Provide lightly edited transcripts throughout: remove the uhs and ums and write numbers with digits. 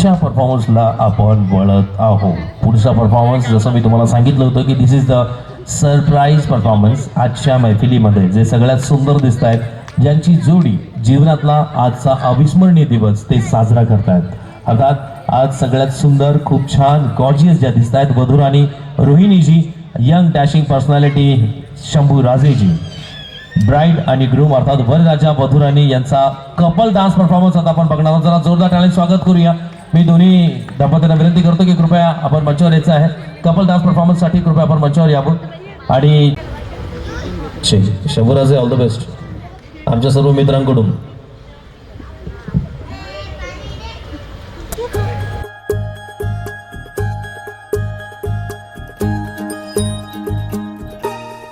पुढच्या परफॉर्मन्सला आपण वळत आहोत. पुढचा परफॉर्मन्स जसं मी तुम्हाला सांगितलं होतं की दिस इज द सरप्राईज परफॉर्मन्स. आजच्या मैफिलीमध्ये जे सगळ्यात सुंदर दिसत आहेत, ज्यांची जोडी जीवनातला आजचा अविस्मरणीय दिवस ते साजरा करतायत. अर्थात आज सगळ्यात सुंदर, खूप छान, गॉर्जियस ज्या दिसत आहेत, वधू आणि Rohini ji, young dashing personality Shambhu Raje ji, bride आणि ग्रूम अर्थात वरराजा वधू राणी यांचा कपल डान्स परफॉर्मन्स आता आपण बघणार आहोत. जरा जोरदार टाळ्यांनी स्वागत करूया. मी दोन्ही दंपतींना विनंती करतो की कृपया आपण मंचावर यायचं आहे. कपल डान्स परफॉर्मन्ससाठी कृपया आपण मंचावर यावं. आणि शंभूराजे, ऑल द बेस्ट आमच्या सर्व मित्रांकडून.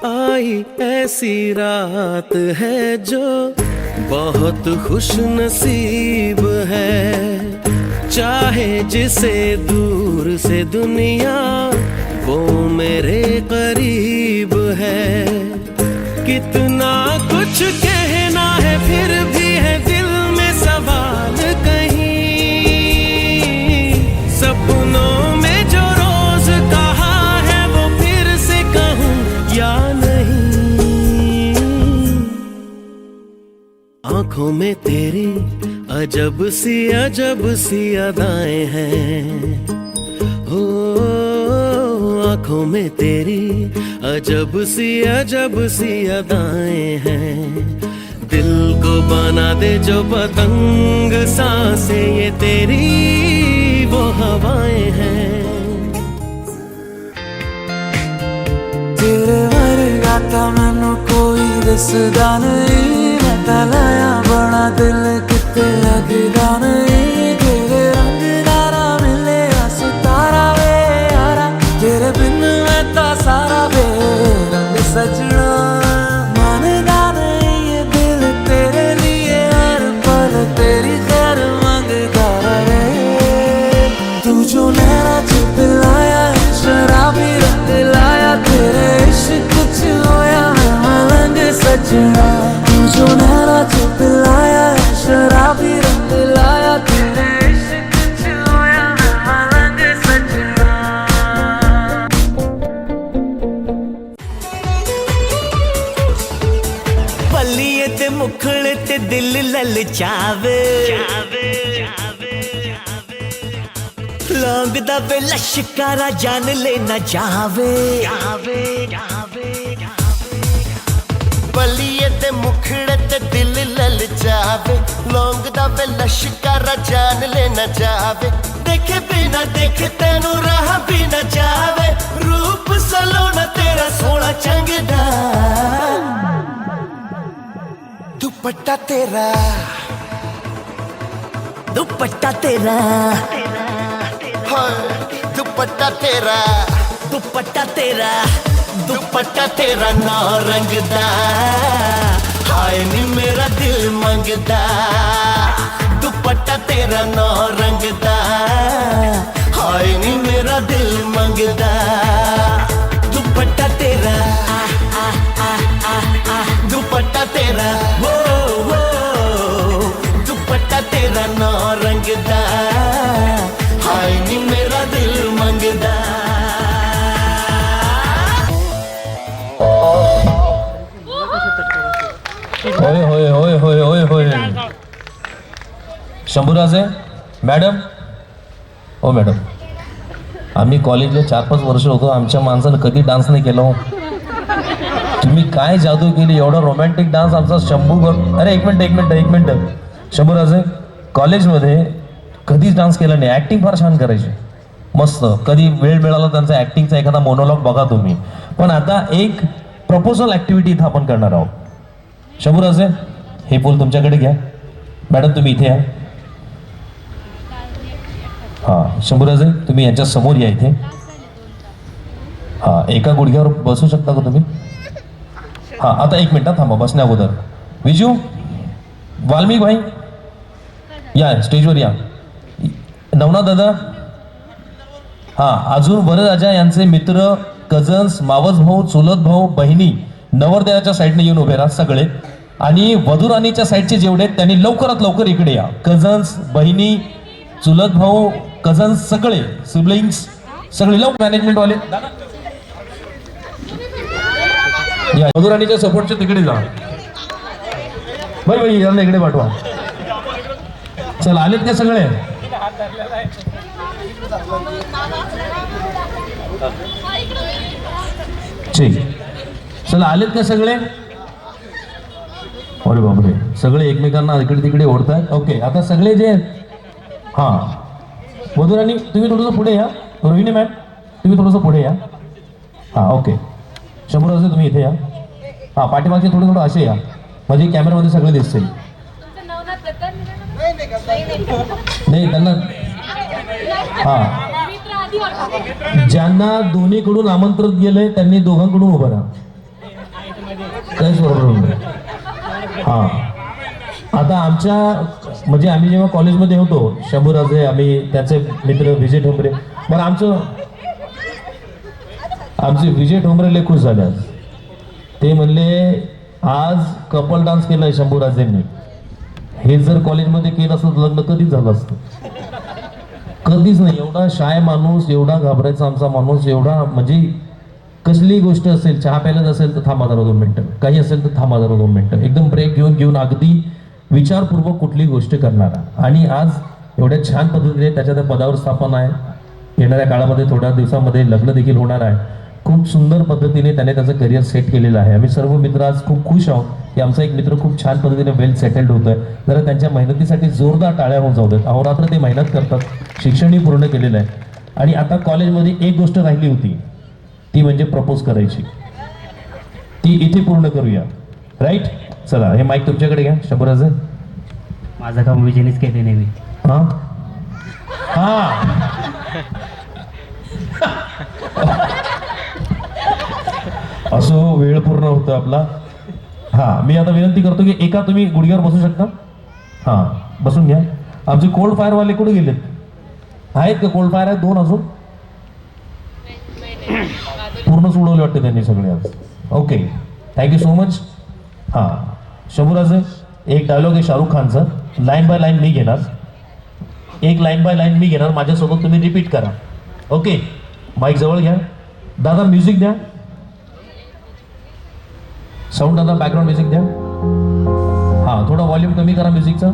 आई ऐसी रात है जो बहुत खुश नसीब है, चाहे जिसे दूर से दुनिया वो मेरे करीब है. कितना कुछ कहना है फिर भी है दिल में सवाल कहीं, सपनों में जो रोज कहा है वो फिर से कहूँ या नहीं. आंखों में तेरी अजब सी अदाएं हैं, हो आंखों में तेरी अजब सी अदाएं हैं. दिल को बना दे जो पतंग सांसें ये तेरी वो हवाएं हैं. तेरे वर्गा ता मैनू कोई दसदा नहीं, मैं ता लाया बड़ा दिल किते लगदा नहीं. तेरे रंग नारा मिले सितारा वे यारा, तेरे बिन मैं ता सारा बेरंग सजना. मानदा नहीं ये दिल तेरे लिए हर पल तेरी खैर मांगता रहे. तू जो नैना च पिलाया है शराबी रंग लाया, तेरे इश्क कुछ होया मैं मलंग सजना. तू जो नैना च पिलाया है शराबी रंग लाया, तेरे इश्क कुछ होया मैं मलंग सजना. बल्लिए ते मुखड़े ते दिल ललचावे, लौंग दा वे लश्कारा जान लेना जावे. बलिए ते मुखड़े ते दिल ललचावे, लौंग दा वे लश्कारा जान लेना जावे. देखे बिना देखे तेनू राह भी न जावे, रूप सलोना तेरा सोना चंगदा. दुपट्टा तेरा दुपट्टा तेरा दुपट्टा तेरा दुपट्टा तेरा दुपट्टा तेरा नौ रंगदा, हाय नी मेरा दिल मंगदा. दुपट्टा तेरा नौ रंगदा, हाय नी मेरा दिल मंगदा. दुपट्टा तेरा दुपट्टा तेरा वो दुपट्टा तेरा नौ रंगदा, हाय नी मेरा दिल मंगदा. होय होय होय होय होय होय. शंभूराजे मॅडम, हो मॅडम, आम्ही कॉलेजला 4-5 वर्ष होतो, आमच्या माणसानं कधी डान्स नाही केला हो. तुम्ही काय जादू केली, एवढा रोमॅन्टिक डान्स आमचा शंभू. अरे एक मिनिट शंभूराजे, कॉलेजमध्ये कधीच डान्स केला नाही, ॲक्टिंग फार छान करायची, मस्त. कधी वेळ मिळाला त्यांचा ॲक्टिंगचा एखादा मोनोलॉग बघा तुम्ही. पण आता एक प्रपोजल ॲक्टिव्हिटी इथं आपण करणार आहोत. शंभूराजे हे फूल तुमच्याकडे घ्या. मॅडम तुम्ही इथे या. हां शंभूराजे तुम्ही यांच्या समोर या इथे. हां एका गुडघ्यावर बसू शकता का तुम्ही? हां आता 1 मिनिट थांबा बसण्या अगोदर. विजू, वाल्मिक भाई या स्टेजवर या. नवनाथ दादा, हां अजून वरराजा यांचे मित्र, कझन्स, मावस भाऊ, चुलत भाऊ, बहिणी नवरदेवाच्या साईडने येऊन उभे राहा सगळे. आणि वधू राणीच्या साईडचे जेवढे त्यांनी लवकरात लवकर इकडे या. कझन्स, बहिणी, चुलत भाऊ कझन सगळे सिबलिंग्स सगळे लोक मॅनेजमेंट वाले या मधुराणीच्या सपोर्टच्या तिकडे जा बाई यांना इकडे पाठवा. चला आलेत का सगळे? ठीक, चला आलेत का सगळे? अरे बापरे, सगळे एकमेकांना इकडे तिकडे ओढतायत. ओके, आता सगळे जे हा मधुराणी तुम्ही थोडंसं पुढे या. रोहिणी मॅम तुम्ही थोडंसं पुढे या. हा ओके, शंभर असे तुम्ही इथे या. हा पाठीमागचे थोडं असे या म्हणजे कॅमेरामध्ये सगळे दिसतील. नाही त्यांना हा ज्यांना दोन्हीकडून आमंत्रित गेलंय त्यांनी दोघांकडून उभं राहा. काहीच बरोबर. हा आता आमच्या म्हणजे आम्ही जेव्हा कॉलेजमध्ये होतो शंभूराजे आम्ही त्याचे मित्र विजय ठोंबरे पण आमचे विजय ठोंबरे लय खुश झाले आज. ते म्हणले आज कपल डान्स केलाय शंभूराजेंनी. हे जर कॉलेजमध्ये केलं असतं लग्न कधीच झालं असतं. कधीच नाही. एवढा शाय माणूस, एवढा घाबरायचा आमचा माणूस, एवढा म्हणजे कसलीही गोष्ट असेल, चहा प्यायलाच असेल तर थांबा जरा 2 मिनिटं, काही असेल तर थांबा जरा 2 मिनिटं, एकदम ब्रेक घेऊन अगदी विचारपूर्वक कुठली गोष्ट करणारा. आणि आज एवढ्या छान पद्धतीने त्याच्या त्या पदावर स्थापना आहे. येणाऱ्या काळामध्ये थोड्या दिवसामध्ये लग्न देखील होणार आहे. खूप सुंदर पद्धतीने त्याने त्याचं करिअर सेट केलेलं आहे. आम्ही सर्व मित्र आज खूप खुश आहोत की आमचा एक मित्र खूप छान पद्धतीने वेल सेटल्ड होतोय. जरा त्यांच्या मेहनतीसाठी जोरदार टाळ्या होऊन जाऊ देत. अहोरात्र ते मेहनत करतात, शिक्षणही पूर्ण केलेलं आहे. आणि आता कॉलेजमध्ये एक गोष्ट राहिली होती ती म्हणजे प्रपोज करायची. ती इथे पूर्ण करूया. राईट, चला हे माईक तुमच्याकडे घ्या. शंभूराजे माझं काम विजयनेच केले नेहमी. हा हा असो, वेळ पूर्ण होतो आपला. हा मी आता विनंती करतो की एका तुम्ही गुडघ्यावर बसू शकता. हा बसून घ्या. आमचे कोल्ड फायर वाले कुठे गेलेत? आहेत का कोल्ड फायर? आहेत 2 अजून. पूर्णच उडवले वाटते त्यांनी सगळे आज. Okay, thank you so much. हा शंभूराजे एक डायलॉग आहे शाहरुख खानचा, लाईन बाय लाईन मी घेणार. एक लाईन बाय लाईन मी घेणार, माझ्यासोबत तुम्ही रिपीट करा. ओके, माईक जवळ घ्या. दादा म्युझिक द्या. साऊंड दादा बॅकग्राऊंड म्युझिक द्या. हा थोडा व्हॉल्यूम कमी करा म्युझिकचा.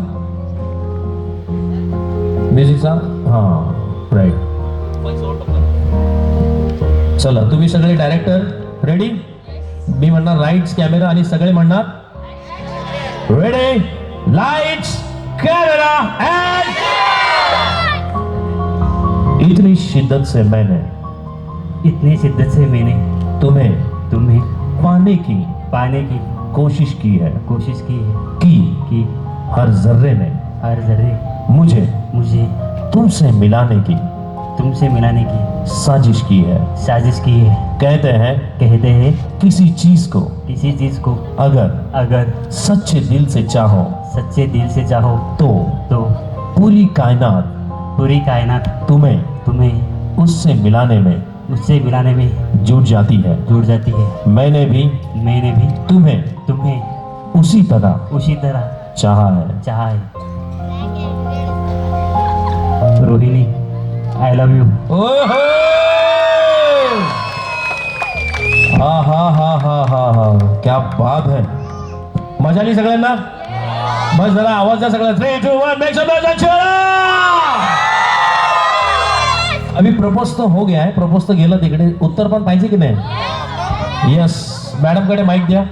हा राईट. चला तुम्ही सगळे डायरेक्टर रेडी? मी म्हणणार राईट्स कॅमेरा आणि सगळे म्हणणार रेडी लाइट्स कैमरा एंड. इतनी शिद्दत से मैंने तुम्हें पाने की कोशिश की है कि हर जर्रे ने मुझे तुमसे मिलाने की साजिश की है. कहते हैं किसी चीज को अगर सच्चे दिल से चाहो तो पूरी कायनात तुम्हें उससे मिलाने में जुट जाती है. मैंने भी तुम्हें उसी तरह चाहा है. Rohini I love you. हा क्या बात है. मजा आली सगळ्यांना? बस जरा आवाज द्या सगळ्यांना. 3, 2, 1 मेक सम नॉइज. अभी प्रपोज तो हो गया है. प्रपोज तो गेलं तिकडे. उत्तर पण पाहिजे की नाही? यस. मॅडम कडे माईक द्या.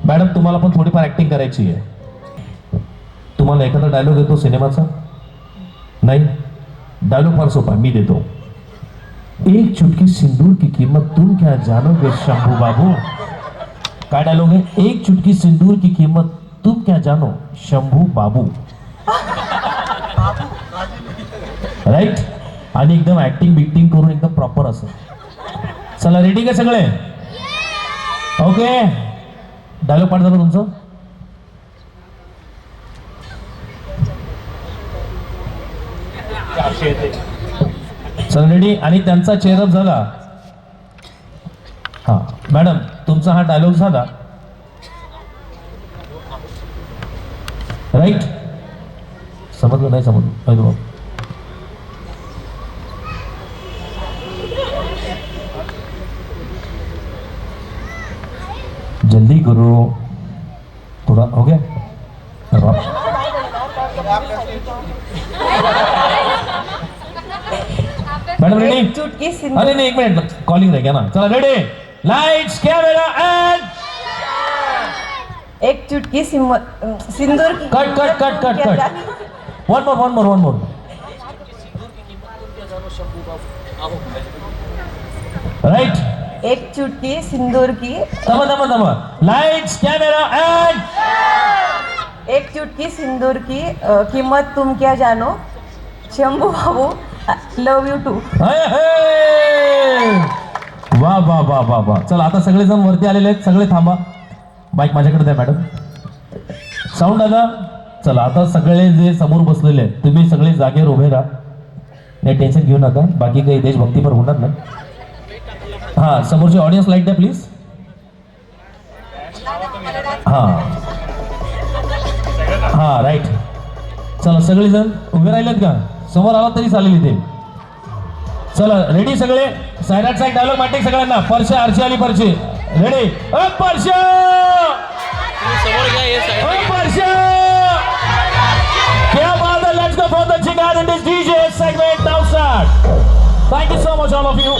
मॅडम तुम्हाला पण थोडीफार ऍक्टिंग करायची आहे. तुम्हाला एखादा डायलॉग येतो सिनेमाचा? नाही. डायलॉग फार सोपा मी देतो. एक चुटकी सिंदूर की कीमत तुम क्या जानोगे शंभू बाबू. काय डायलॉग है? एक चुटकी सिंदूर की कीमत तुम क्या जानो शंभू बाबू. राईट. आणि एकदम ऍक्टिंग बिक्टिंग करून एकदम प्रॉपर असं. चला रेडी का सगळे? ओके, डायलॉग पाठ झालं तुमचं? चला रेडी. आणि त्यांचा चेहरा झाला. हा मॅडम तुमचा हा डायलॉग झाला. राईट. समजलं नाही? समजलं. जल्दी करो, थोड़ा हो गया. Madam ready? चुटकी अरे नहीं, एक मिनट, कॉलिंग रह गया ना. चला रेडी, लाइट्स कैमरा एंड एक चुटकी सिंदूर की cut cut cut cut cut. One more. Right. एक चुटकी सिंदूर की थांबा. लाइट्स कैमरा एंड एक चुटकी सिंदूर की कीमत तुम क्या जानो. शंभू बाबू लव यू टू. वा. चला आता सगळेजण वरती आलेले आहेत, सगळे थांबा. बाईक माझ्याकडे द्या मॅडम. साऊंड दादा. चला आता सगळे जे समोर बसलेले आहेत तुम्ही सगळे जागेवर उभे राहा. नाही टेन्शन घेऊ नका, बाकी काही देशभक्तीपर होणार नाही. हा समोरची ऑडियन्स लाईट द्या प्लीज. हा राईट. चला सगळेजण उभे राहिलेत का? समोर आला तरी चालेल इथे. चला रेडी सगळे. सायराट साईड डायलॉग माटे सगळ्यांना. परशे आरशी आली परशे. रेडी. परशे क्या बात है. लेट्स गो फॉर द चिंगार in this DJ segment now start. Thank you so much all of you.